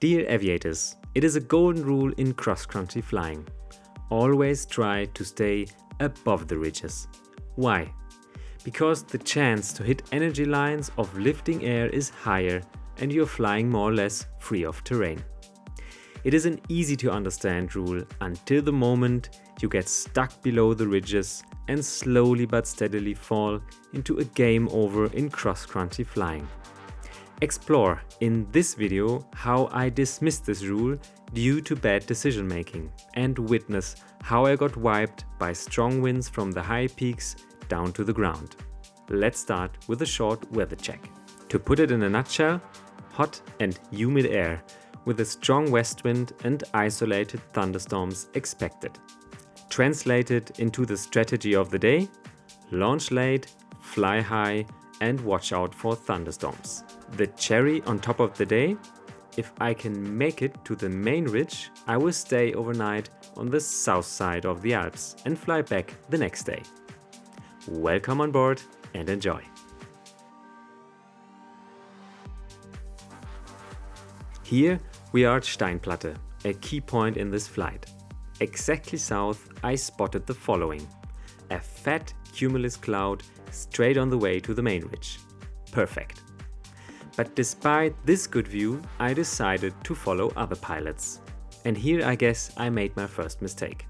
Dear aviators, it is a golden rule in cross-country flying. Always try to stay above the ridges. Why? Because the chance to hit energy lines of lifting air is higher and you're flying more or less free of terrain. It is an easy to understand rule until the moment you get stuck below the ridges and slowly but steadily fall into a game over in cross-country flying. Explore in this video how I dismissed this rule due to bad decision making and witness how I got wiped by strong winds from the high peaks down to the ground. Let's start with a short weather check. To put it in a nutshell, hot and humid air with a strong west wind and isolated thunderstorms expected. Translated into the strategy of the day: launch late, fly high and watch out for thunderstorms. The cherry on top of the day: if I can make it to the main ridge, I will stay overnight on the south side of the Alps and fly back the next day. Welcome on board and enjoy! Here we are at Steinplatte, a key point in this flight. Exactly south I spotted the following: a fat cumulus cloud straight on the way to the main ridge. Perfect. But despite this good view, I decided to follow other pilots. And here I guess I made my first mistake.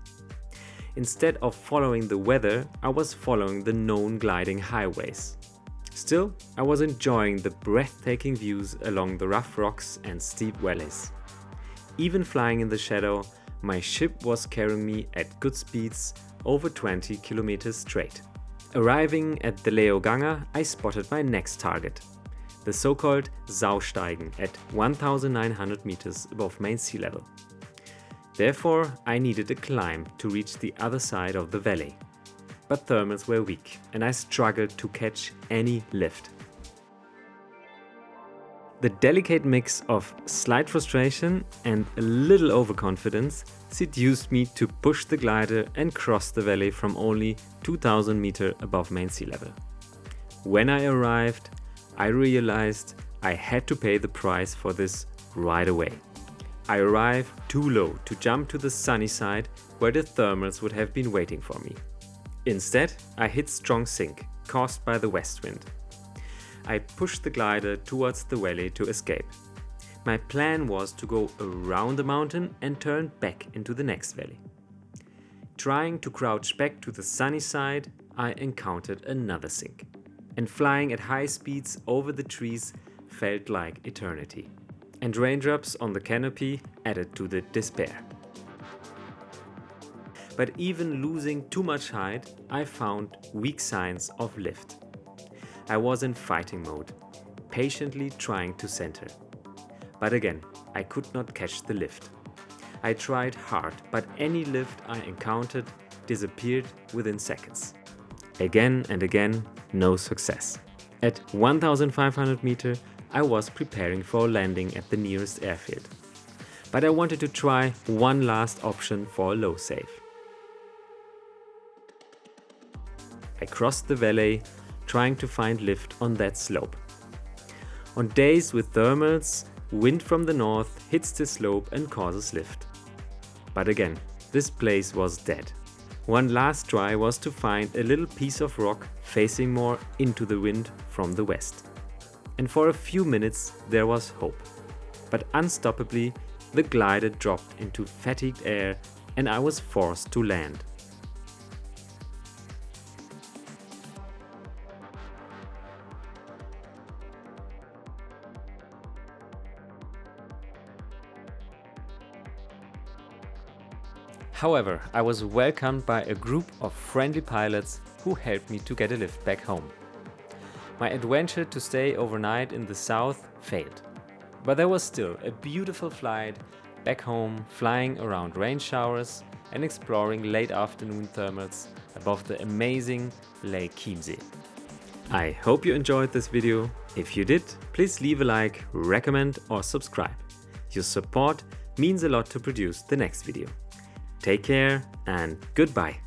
Instead of following the weather, I was following the known gliding highways. Still, I was enjoying the breathtaking views along the rough rocks and steep valleys. Even flying in the shadow, my ship was carrying me at good speeds over 20 kilometers straight. Arriving at the LOWZ, I spotted my next target, the so-called Sausteigen at 1900 meters above main sea level. Therefore, I needed a climb to reach the other side of the valley. But thermals were weak and I struggled to catch any lift. The delicate mix of slight frustration and a little overconfidence seduced me to push the glider and cross the valley from only 2000 meters above main sea level. When I arrived, I realized I had to pay the price for this right away. I arrived too low to jump to the sunny side where the thermals would have been waiting for me. Instead, I hit strong sink caused by the west wind. I pushed the glider towards the valley to escape. My plan was to go around the mountain and turn back into the next valley. Trying to crouch back to the sunny side, I encountered another sink. And flying at high speeds over the trees felt like eternity. And raindrops on the canopy added to the despair. But even losing too much height, I found weak signs of lift. I was in fighting mode, patiently trying to center. But again, I could not catch the lift. I tried hard, but any lift I encountered disappeared within seconds. Again and again, no success. At 1500 meters, I was preparing for landing at the nearest airfield. But I wanted to try one last option for a low save. I crossed the valley, trying to find lift on that slope. On days with thermals, wind from the north hits the slope and causes lift. But again, this place was dead. One last try was to find a little piece of rock facing more into the wind from the west. And for a few minutes there was hope. But unstoppably, the glider dropped into fatigued air and I was forced to land. However, I was welcomed by a group of friendly pilots who helped me to get a lift back home. My adventure to stay overnight in the south failed, but there was still a beautiful flight back home, flying around rain showers and exploring late afternoon thermals above the amazing Lake Chiemsee. I hope you enjoyed this video. If you did, please leave a like, recommend or subscribe. Your support means a lot to produce the next video. Take care and goodbye.